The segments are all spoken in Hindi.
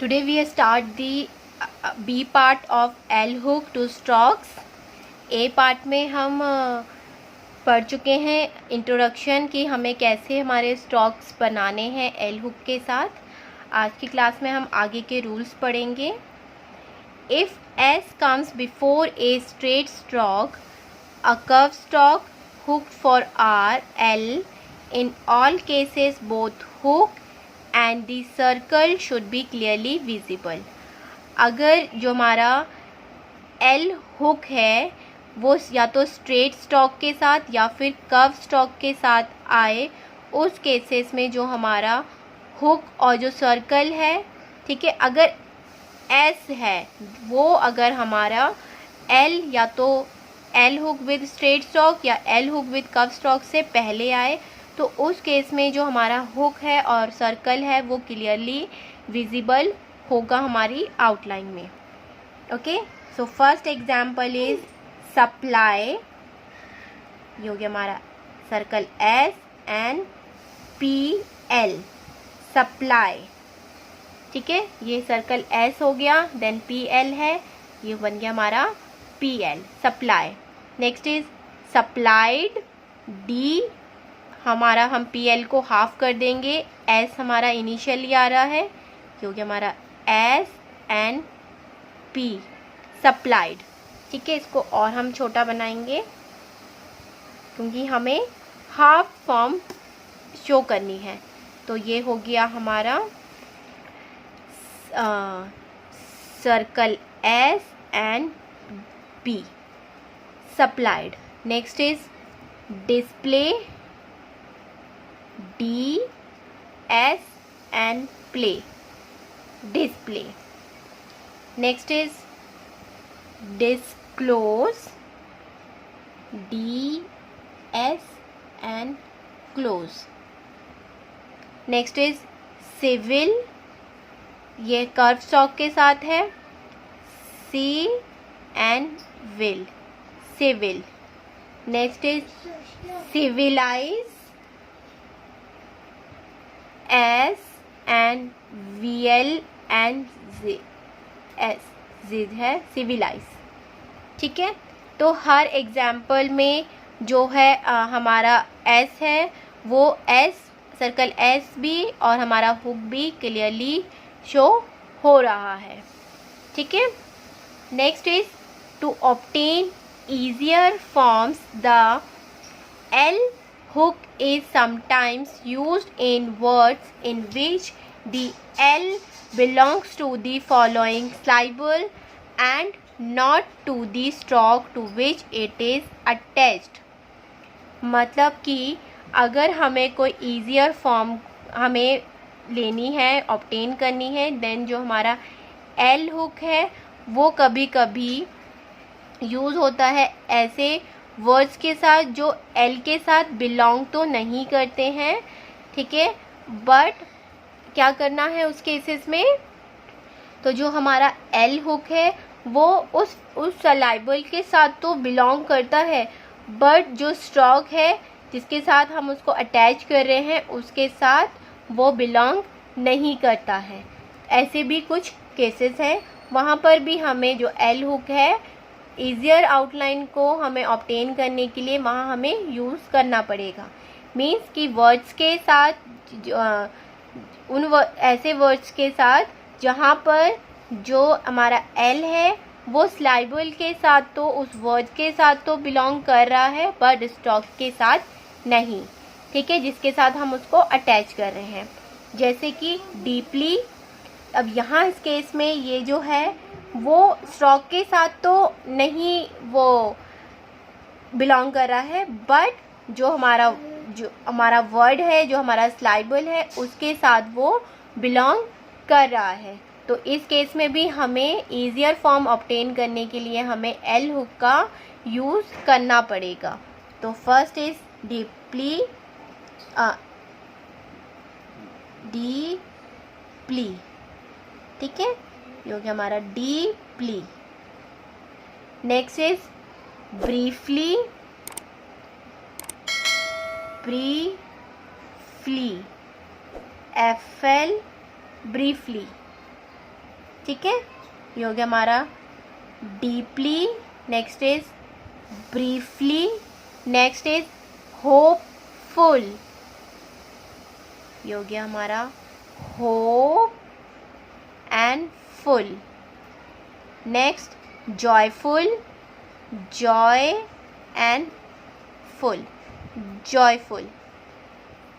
Today we start the B part of L hook to strokes. A part में हम पढ़ चुके हैं इंट्रोडक्शन कि हमें कैसे हमारे स्ट्रोक्स बनाने हैं L hook के साथ. आज की क्लास में हम आगे के रूल्स पढ़ेंगे. If S comes before a straight stroke, a curved stroke hooked for R, L, in all cases both hook and the circle should be clearly visible. अगर जो हमारा L हुक है वो या तो स्ट्रेट स्ट्रोक के साथ या फिर कर्व स्ट्रोक के साथ आए, उस केसेस में जो हमारा हुक और जो सर्कल है, ठीक है, अगर S है वो अगर हमारा L या तो L hook with straight stroke या L hook with curve stroke से पहले आए, तो उस केस में जो हमारा हुक है और सर्कल है वो क्लियरली विजिबल होगा हमारी आउटलाइन में. Okay, so first example is supply. ये हो गया हमारा circle S and P L, supply. ठीक है, ये सर्कल एस हो गया, देन पी एल है, ये बन गया हमारा P L, supply. Next is supplied. D हमारा हम पी एल को हाफ कर देंगे, एस हमारा इनिशियली आ रहा है, क्योंकि हमारा एस एंड पी, सप्लाइड. ठीक है, इसको और हम छोटा बनाएंगे क्योंकि हमें हाफ फॉर्म शो करनी है. तो ये हो गया हमारा circle S and P, supplied. Next is display. D, S and play, display. Next is disclose. D, S and close. Next is civil. ये कर्व स्ट्रोक के साथ है, C and will, civil. Next is civilize. S and VL and Z, S, Z है सिविलाइज. ठीक है, तो हर एग्जाम्पल में जो है हमारा S है वो S, सर्कल S भी और हमारा हुक भी क्लियरली शो हो रहा है. ठीक है. Next is to obtain easier forms, the L hook is sometimes used in words in which the L belongs to the following syllable and not to the stroke to which it is attached. मतलब कि अगर हमें कोई ईजियर फॉर्म हमें लेनी है, ऑब्टेन करनी है, देन जो हमारा L हुक है वो कभी कभी यूज़ होता है ऐसे वर्ड्स के साथ जो L के साथ बिलोंग तो नहीं करते हैं. ठीक है, बट क्या करना है उस केसेस में, तो जो हमारा L हुक है वो उस सलाइबल के साथ तो बिलोंग करता है, बट जो स्ट्रोक है जिसके साथ हम उसको अटैच कर रहे हैं उसके साथ वो बिलोंग नहीं करता है. ऐसे भी कुछ केसेस हैं, वहाँ पर भी हमें जो L हुक है ईजियर आउटलाइन को हमें ऑब्टेन करने के लिए वहाँ हमें यूज़ करना पड़ेगा. मीन्स कि वर्ड्स के साथ ऐसे वर्ड्स के साथ जहाँ पर जो हमारा L है वो स्लाइबल के साथ तो उस वर्ड के साथ तो बिलोंग कर रहा है, बट स्ट्रोक के साथ नहीं. ठीक है, जिसके साथ हम उसको अटैच कर रहे हैं, जैसे कि डीपली. अब यहाँ इस केस में ये जो है वो स्ट्रोक के साथ तो नहीं वो बिलोंग कर रहा है, बट जो हमारा वर्ड है, जो हमारा स्लाइबल है, उसके साथ वो बिलोंग कर रहा है. तो इस केस में भी हमें ईजियर फॉर्म ऑब्टेन करने के लिए हमें L हुक का यूज़ करना पड़ेगा. तो फर्स्ट इज डीपली, डीपली. ठीक है, ये हो गया हमारा deeply. Next is briefly, briefly, FL, briefly. ठीक है, ये हो गया हमारा deeply, next is briefly, next is hopeful, ये हो गया हमारा hope and full, next joyful, Joy and full, joyful.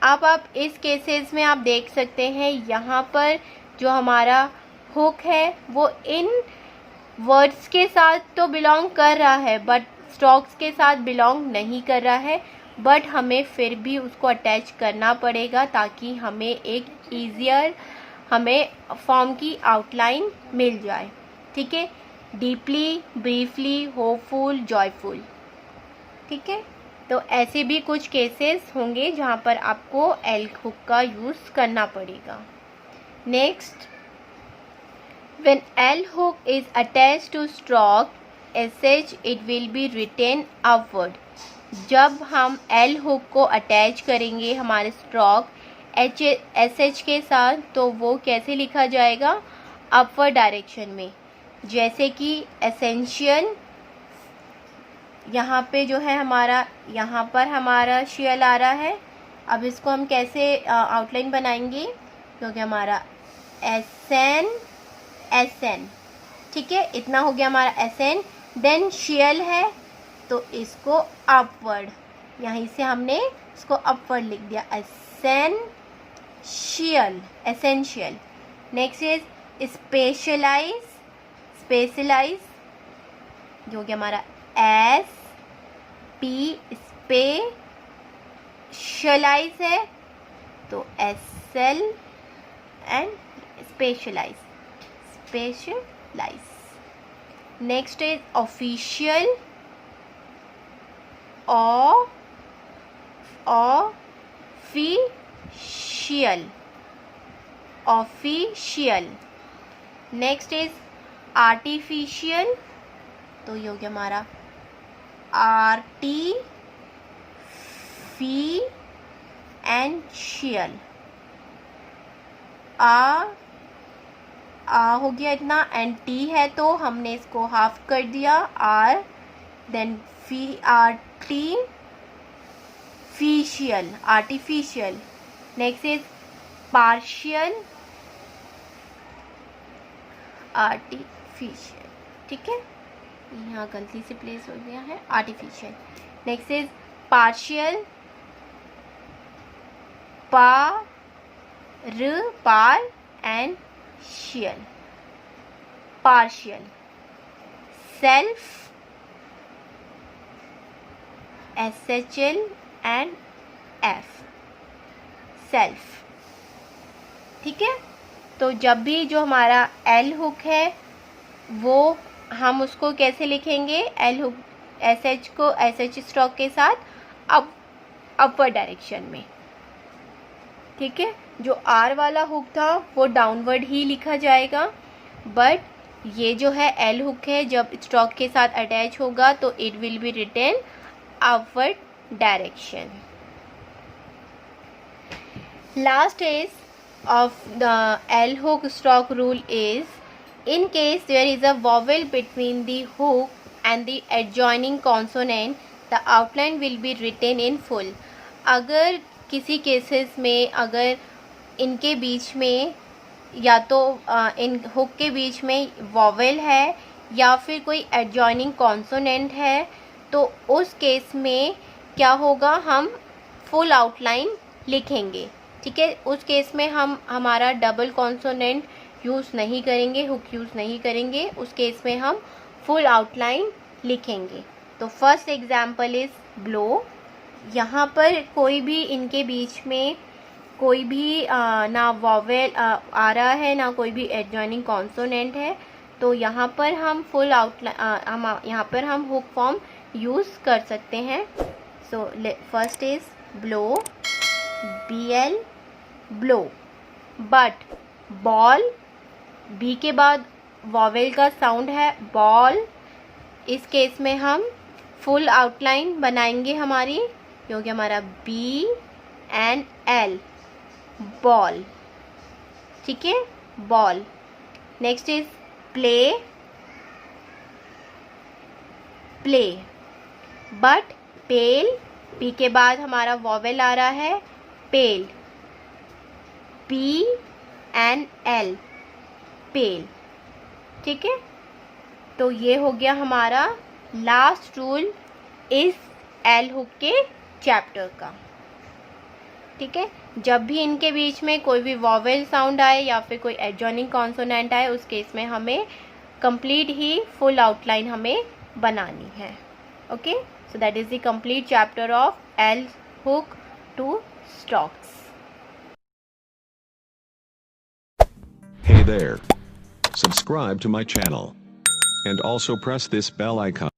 अब आप इस केसेस में आप देख सकते हैं यहाँ पर जो हमारा हुक है वो इन वर्ड्स के साथ तो बिलोंग कर रहा है बट स्ट्रोक्स के साथ बिलोंग नहीं कर रहा है, बट हमें फिर भी उसको अटैच करना पड़ेगा ताकि हमें एक ईजियर हमें फॉर्म की आउटलाइन मिल जाए। ठीक है, डीपली, ब्रीफली, होपफुल, जॉयफुल। ठीक है, तो ऐसे भी कुछ केसेस होंगे जहाँ पर आपको एल हुक का यूज़ करना पड़ेगा। Next, when L hook is attach to stroke SH it will be written upward. जब हम एल हुक को अटैच करेंगे हमारे स्ट्रोक एसएच के साथ तो वो कैसे लिखा जाएगा, अपवर्ड डायरेक्शन में। जैसे कि एसेंशियल, यहाँ पे जो है हमारा, यहाँ पर हमारा शियल आ रहा है। अब इसको हम कैसे आउटलाइन बनाएंगे, क्योंकि हमारा एसएन, एसएन, ठीक है, इतना हो गया हमारा एसएन। देन शियल है तो इसको अपवर्ड, यहीं से हमने इसको अपवर्ड लिख दिया, essential, essential. Next is specialise, specialise जो हो गया हमारा एस पी, स्पेशलाइज है तो S L and specialise, specialise. Next is official, official, official. Next is artificial, तो ये हो गया हमारा आर्टी फी एंड शियल। आ हो गया इतना, एंड टी है तो हमने इसको हाफ कर दिया, आर, देन फी, artificial, artificial. Next is partial, artificial. ठीक है, यहाँ गलती से प्लेस हो गया है, आर्टिफिशियल। नेक्स्ट इज पार्शियल, पार एंड शियल, partial. Self, SHL and F, self. ठीक है, तो जब भी जो हमारा एल हुक है वो हम उसको कैसे लिखेंगे, एल हुक SH को SH स्ट्रोक के साथ अपवर्ड डायरेक्शन में। ठीक है, जो आर वाला हुक था वो डाउनवर्ड ही लिखा जाएगा, बट ये जो है एल हुक है जब स्ट्रोक के साथ अटैच होगा तो it will be written upward direction. Last is of the L hook stroke rule is, in case there is a vowel between the hook and the adjoining consonant, the outline will be written in full. अगर किसी केसेस में अगर इनके बीच में या तो इन हुक के बीच में वॉवेल है या फिर कोई एडजॉइनिंग कॉन्सोनेंट है तो उस केस में क्या होगा, हम फुल आउटलाइन लिखेंगे। ठीक है, उस केस में हम हमारा डबल कॉन्सोनेंट यूज़ नहीं करेंगे, हुक यूज़ नहीं करेंगे, उस केस में हम फुल आउटलाइन लिखेंगे। तो फर्स्ट एग्जाम्पल इज़ ब्लो। यहाँ पर कोई भी इनके बीच में कोई भी ना वॉवेल आ रहा है ना कोई भी एडजॉइनिंग कॉन्सोनेंट है, तो यहाँ पर हम फुल आउटलाइन यहाँ पर हम हुक फॉर्म यूज़ कर सकते हैं। So first is blow, BL, blow. But ball, B के बाद वॉवेल का साउंड है बॉल, इस केस में हम फुल आउटलाइन बनाएंगे हमारी, क्योंकि हमारा B and L, बॉल। ठीक है, ball. Next is play, play. But pale, P के बाद हमारा वॉवेल आ रहा है पेल, PNL, पेल। ठीक है, तो ये हो गया हमारा लास्ट रूल इस एल हुक के चैप्टर का। ठीक है, जब भी इनके बीच में कोई भी वॉवेल साउंड आए या फिर कोई एडजॉइनिंग कॉन्सोनेंट आए, उस केस में हमें कंप्लीट ही फुल आउटलाइन हमें बनानी है। Okay, so that is the complete chapter of L hook to stocks. Hey there. Subscribe to my channel. And also press this bell icon.